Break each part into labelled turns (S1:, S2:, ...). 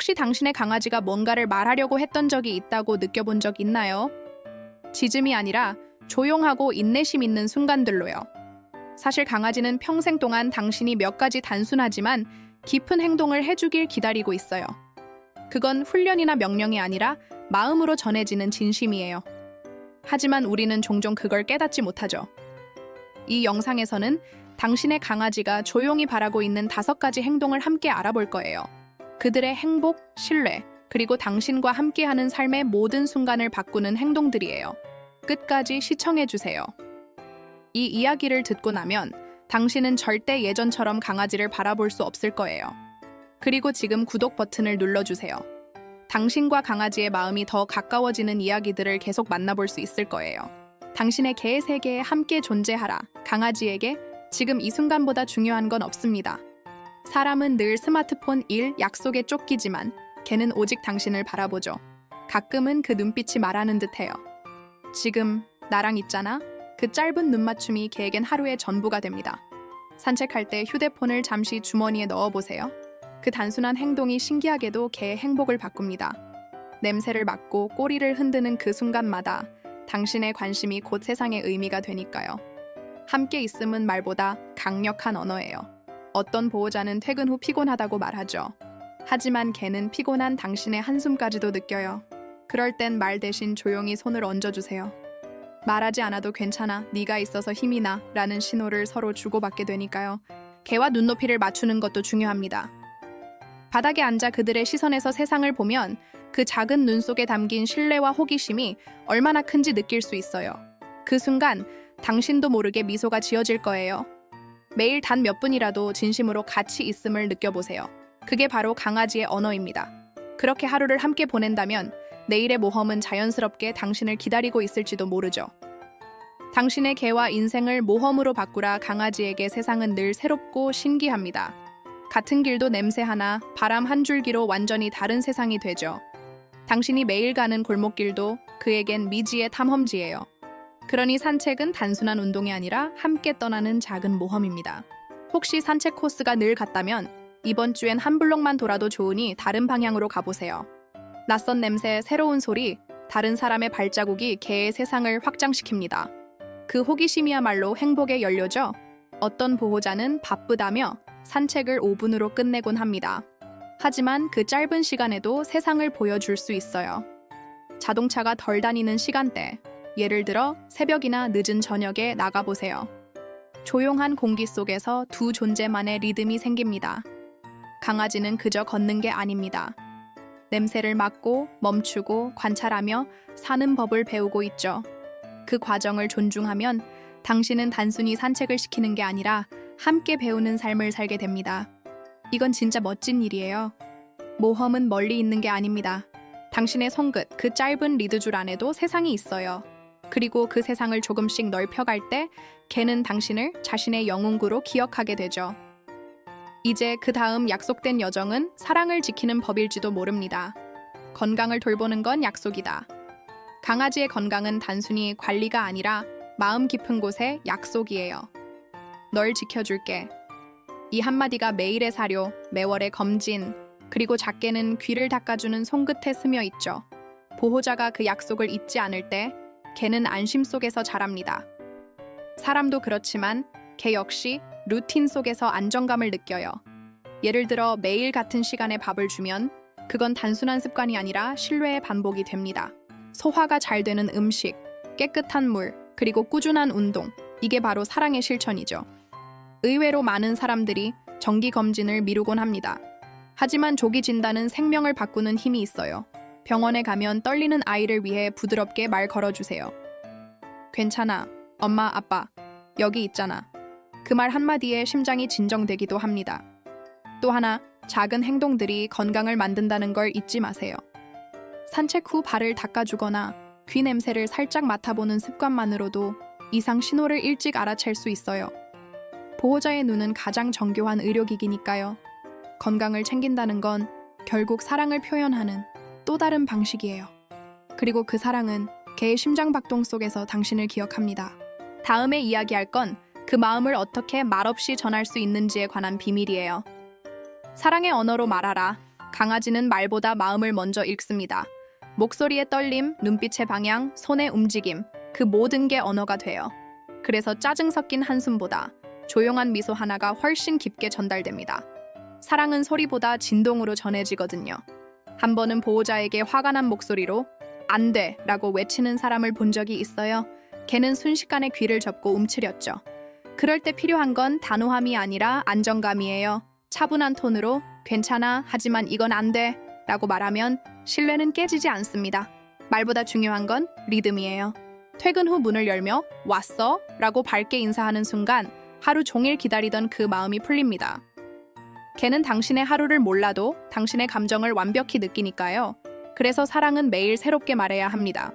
S1: 혹시 당신의 강아지가 뭔가를 말하려고 했던 적이 있다고 느껴본 적 있나요? 짖음이 아니라 조용하고 인내심 있는 순간들로요. 사실 강아지는 평생 동안 당신이 몇 가지 단순하지만 깊은 행동을 해주길 기다리고 있어요. 그건 훈련이나 명령이 아니라 마음으로 전해지는 진심이에요. 하지만 우리는 종종 그걸 깨닫지 못하죠. 이 영상에서는 당신의 강아지가 조용히 바라고 있는 5가지 행동을 함께 알아볼 거예요. 그들의 행복, 신뢰, 그리고 당신과 함께하는 삶의 모든 순간을 바꾸는 행동들이에요. 끝까지 시청해주세요. 이 이야기를 듣고 나면 당신은 절대 예전처럼 강아지를 바라볼 수 없을 거예요. 그리고 지금 구독 버튼을 눌러주세요. 당신과 강아지의 마음이 더 가까워지는 이야기들을 계속 만나볼 수 있을 거예요. 당신의 개의 세계에 함께 존재하라. 강아지에게 지금 이 순간보다 중요한 건 없습니다. 사람은 늘 스마트폰, 일, 약속에 쫓기지만 개는 오직 당신을 바라보죠. 가끔은 그 눈빛이 말하는 듯해요. 지금 나랑 있잖아? 그 짧은 눈맞춤이 개에겐 하루의 전부가 됩니다. 산책할 때 휴대폰을 잠시 주머니에 넣어보세요. 그 단순한 행동이 신기하게도 개의 행복을 바꿉니다. 냄새를 맡고 꼬리를 흔드는 그 순간마다 당신의 관심이 곧 세상의 의미가 되니까요. 함께 있음은 말보다 강력한 언어예요. 어떤 보호자는 퇴근 후 피곤하다고 말하죠. 하지만 개는 피곤한 당신의 한숨까지도 느껴요. 그럴 땐 말 대신 조용히 손을 얹어주세요. 말하지 않아도 괜찮아, 네가 있어서 힘이 나 라는 신호를 서로 주고받게 되니까요. 개와 눈높이를 맞추는 것도 중요합니다. 바닥에 앉아 그들의 시선에서 세상을 보면 그 작은 눈 속에 담긴 신뢰와 호기심이 얼마나 큰지 느낄 수 있어요. 그 순간 당신도 모르게 미소가 지어질 거예요. 매일 단 몇 분이라도 진심으로 같이 있음을 느껴보세요. 그게 바로 강아지의 언어입니다. 그렇게 하루를 함께 보낸다면 내일의 모험은 자연스럽게 당신을 기다리고 있을지도 모르죠. 당신의 개와 인생을 모험으로 바꾸라. 강아지에게 세상은 늘 새롭고 신기합니다. 같은 길도 냄새 하나, 바람 한 줄기로 완전히 다른 세상이 되죠. 당신이 매일 가는 골목길도 그에겐 미지의 탐험지예요. 그러니 산책은 단순한 운동이 아니라 함께 떠나는 작은 모험입니다. 혹시 산책 코스가 늘 같다면 이번 주엔 한 블록만 돌아도 좋으니 다른 방향으로 가보세요. 낯선 냄새, 새로운 소리, 다른 사람의 발자국이 개의 세상을 확장시킵니다. 그 호기심이야말로 행복의 연료죠. 어떤 보호자는 바쁘다며 산책을 5분으로 끝내곤 합니다. 하지만 그 짧은 시간에도 세상을 보여줄 수 있어요. 자동차가 덜 다니는 시간대, 예를 들어 새벽이나 늦은 저녁에 나가보세요. 조용한 공기 속에서 두 존재만의 리듬이 생깁니다. 강아지는 그저 걷는 게 아닙니다. 냄새를 맡고 멈추고 관찰하며 사는 법을 배우고 있죠. 그 과정을 존중하면 당신은 단순히 산책을 시키는 게 아니라 함께 배우는 삶을 살게 됩니다. 이건 진짜 멋진 일이에요. 모험은 멀리 있는 게 아닙니다. 당신의 손끝, 그 짧은 리드줄 안에도 세상이 있어요. 그리고 그 세상을 조금씩 넓혀갈 때 개는 당신을 자신의 영웅구로 기억하게 되죠. 이제 그 다음 약속된 여정은 사랑을 지키는 법일지도 모릅니다. 건강을 돌보는 건 약속이다. 강아지의 건강은 단순히 관리가 아니라 마음 깊은 곳의 약속이에요. 널 지켜줄게. 이 한마디가 매일의 사료, 매월의 검진, 그리고 작게는 귀를 닦아주는 손끝에 스며 있죠. 보호자가 그 약속을 잊지 않을 때 개는 안심 속에서 자랍니다. 사람도 그렇지만 개 역시 루틴 속에서 안정감을 느껴요. 예를 들어 매일 같은 시간에 밥을 주면 그건 단순한 습관이 아니라 신뢰의 반복이 됩니다. 소화가 잘 되는 음식, 깨끗한 물, 그리고 꾸준한 운동, 이게 바로 사랑의 실천이죠. 의외로 많은 사람들이 정기검진을 미루곤 합니다. 하지만 조기 진단은 생명을 바꾸는 힘이 있어요. 병원에 가면 떨리는 아이를 위해 부드럽게 말 걸어주세요. 괜찮아, 엄마, 아빠, 여기 있잖아. 그 말 한마디에 심장이 진정되기도 합니다. 또 하나, 작은 행동들이 건강을 만든다는 걸 잊지 마세요. 산책 후 발을 닦아주거나 귀 냄새를 살짝 맡아보는 습관만으로도 이상 신호를 일찍 알아챌 수 있어요. 보호자의 눈은 가장 정교한 의료기기니까요. 건강을 챙긴다는 건 결국 사랑을 표현하는 또 다른 방식이에요. 그리고 그 사랑은 개의 심장박동 속에서 당신을 기억합니다. 다음에 이야기할 건 그 마음을 어떻게 말없이 전할 수 있는지에 관한 비밀이에요. 사랑의 언어로 말하라. 강아지는 말보다 마음을 먼저 읽습니다. 목소리의 떨림, 눈빛의 방향, 손의 움직임, 그 모든 게 언어가 돼요. 그래서 짜증 섞인 한숨보다 조용한 미소 하나가 훨씬 깊게 전달됩니다. 사랑은 소리보다 진동으로 전해지거든요. 한 번은 보호자에게 화가 난 목소리로 안 돼! 라고 외치는 사람을 본 적이 있어요. 걔는 순식간에 귀를 접고 움츠렸죠. 그럴 때 필요한 건 단호함이 아니라 안정감이에요. 차분한 톤으로 괜찮아, 하지만 이건 안 돼! 라고 말하면 신뢰는 깨지지 않습니다. 말보다 중요한 건 리듬이에요. 퇴근 후 문을 열며 왔어? 라고 밝게 인사하는 순간 하루 종일 기다리던 그 마음이 풀립니다. 걔는 당신의 하루를 몰라도 당신의 감정을 완벽히 느끼니까요. 그래서 사랑은 매일 새롭게 말해야 합니다.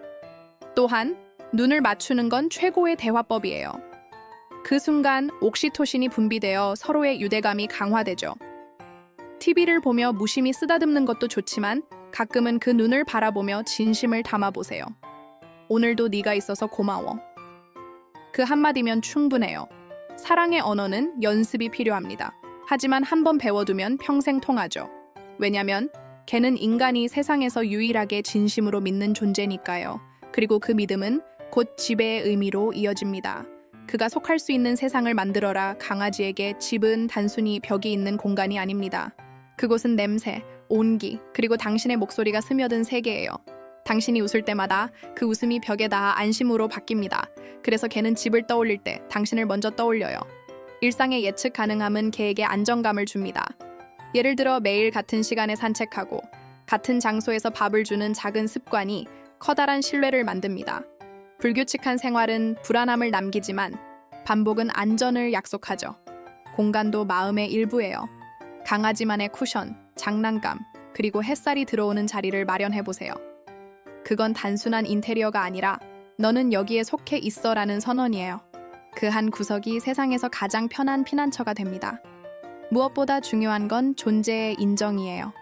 S1: 또한 눈을 맞추는 건 최고의 대화법이에요. 그 순간 옥시토신이 분비되어 서로의 유대감이 강화되죠. TV를 보며 무심히 쓰다듬는 것도 좋지만 가끔은 그 눈을 바라보며 진심을 담아보세요. 오늘도 네가 있어서 고마워. 그 한마디면 충분해요. 사랑의 언어는 연습이 필요합니다. 하지만 한번 배워두면 평생 통하죠. 왜냐면 걔는 인간이 세상에서 유일하게 진심으로 믿는 존재니까요. 그리고 그 믿음은 곧 지배의 의미로 이어집니다. 그가 속할 수 있는 세상을 만들어라. 강아지에게 집은 단순히 벽이 있는 공간이 아닙니다. 그곳은 냄새, 온기, 그리고 당신의 목소리가 스며든 세계예요. 당신이 웃을 때마다 그 웃음이 벽에 닿아 안심으로 바뀝니다. 그래서 걔는 집을 떠올릴 때 당신을 먼저 떠올려요. 일상의 예측 가능함은 걔에게 안정감을 줍니다. 예를 들어 매일 같은 시간에 산책하고 같은 장소에서 밥을 주는 작은 습관이 커다란 신뢰를 만듭니다. 불규칙한 생활은 불안함을 남기지만 반복은 안전을 약속하죠. 공간도 마음의 일부예요. 강아지만의 쿠션, 장난감, 그리고 햇살이 들어오는 자리를 마련해보세요. 그건 단순한 인테리어가 아니라 너는 여기에 속해 있어라는 선언이에요. 그 한 구석이 세상에서 가장 편한 피난처가 됩니다. 무엇보다 중요한 건 존재의 인정이에요.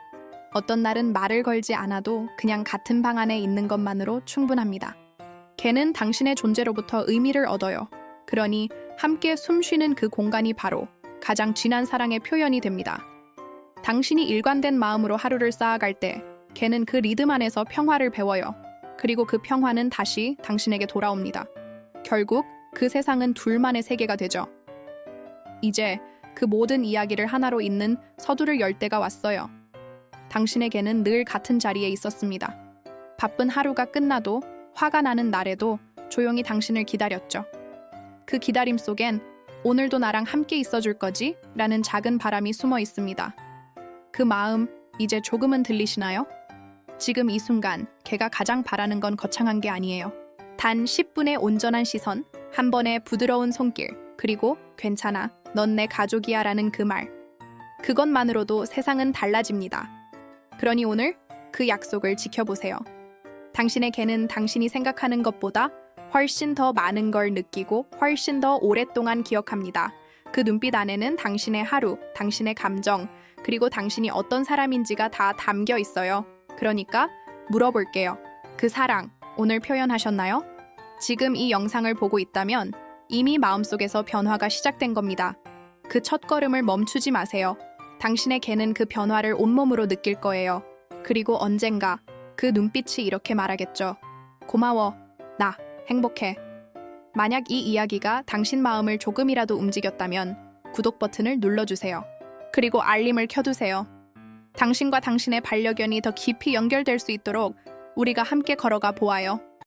S1: 어떤 날은 말을 걸지 않아도 그냥 같은 방 안에 있는 것만으로 충분합니다. 걔는 당신의 존재로부터 의미를 얻어요. 그러니 함께 숨쉬는 그 공간이 바로 가장 진한 사랑의 표현이 됩니다. 당신이 일관된 마음으로 하루를 쌓아갈 때 걔는 그 리듬 안에서 평화를 배워요. 그리고 그 평화는 다시 당신에게 돌아옵니다. 결국 그 세상은 둘만의 세계가 되죠. 이제 그 모든 이야기를 하나로 잇는 서두를 열 때가 왔어요. 당신의 개는 늘 같은 자리에 있었습니다. 바쁜 하루가 끝나도 화가 나는 날에도 조용히 당신을 기다렸죠. 그 기다림 속엔 오늘도 나랑 함께 있어줄 거지? 라는 작은 바람이 숨어 있습니다. 그 마음 이제 조금은 들리시나요? 지금 이 순간 걔가 가장 바라는 건 거창한 게 아니에요. 단 10분의 온전한 시선, 한 번의 부드러운 손길, 그리고 괜찮아, 넌 내 가족이야 라는 그 말. 그것만으로도 세상은 달라집니다. 그러니 오늘 그 약속을 지켜보세요. 당신의 개는 당신이 생각하는 것보다 훨씬 더 많은 걸 느끼고 훨씬 더 오랫동안 기억합니다. 그 눈빛 안에는 당신의 하루, 당신의 감정, 그리고 당신이 어떤 사람인지가 다 담겨 있어요. 그러니까 물어볼게요. 그 사랑, 오늘 표현하셨나요? 지금 이 영상을 보고 있다면 이미 마음속에서 변화가 시작된 겁니다. 그 첫걸음을 멈추지 마세요. 당신의 개는 그 변화를 온몸으로 느낄 거예요. 그리고 언젠가 그 눈빛이 이렇게 말하겠죠. 고마워. 나 행복해. 만약 이 이야기가 당신 마음을 조금이라도 움직였다면 구독 버튼을 눌러주세요. 그리고 알림을 켜두세요. 당신과 당신의 반려견이 더 깊이 연결될 수 있도록 우리가 함께 걸어가 보아요.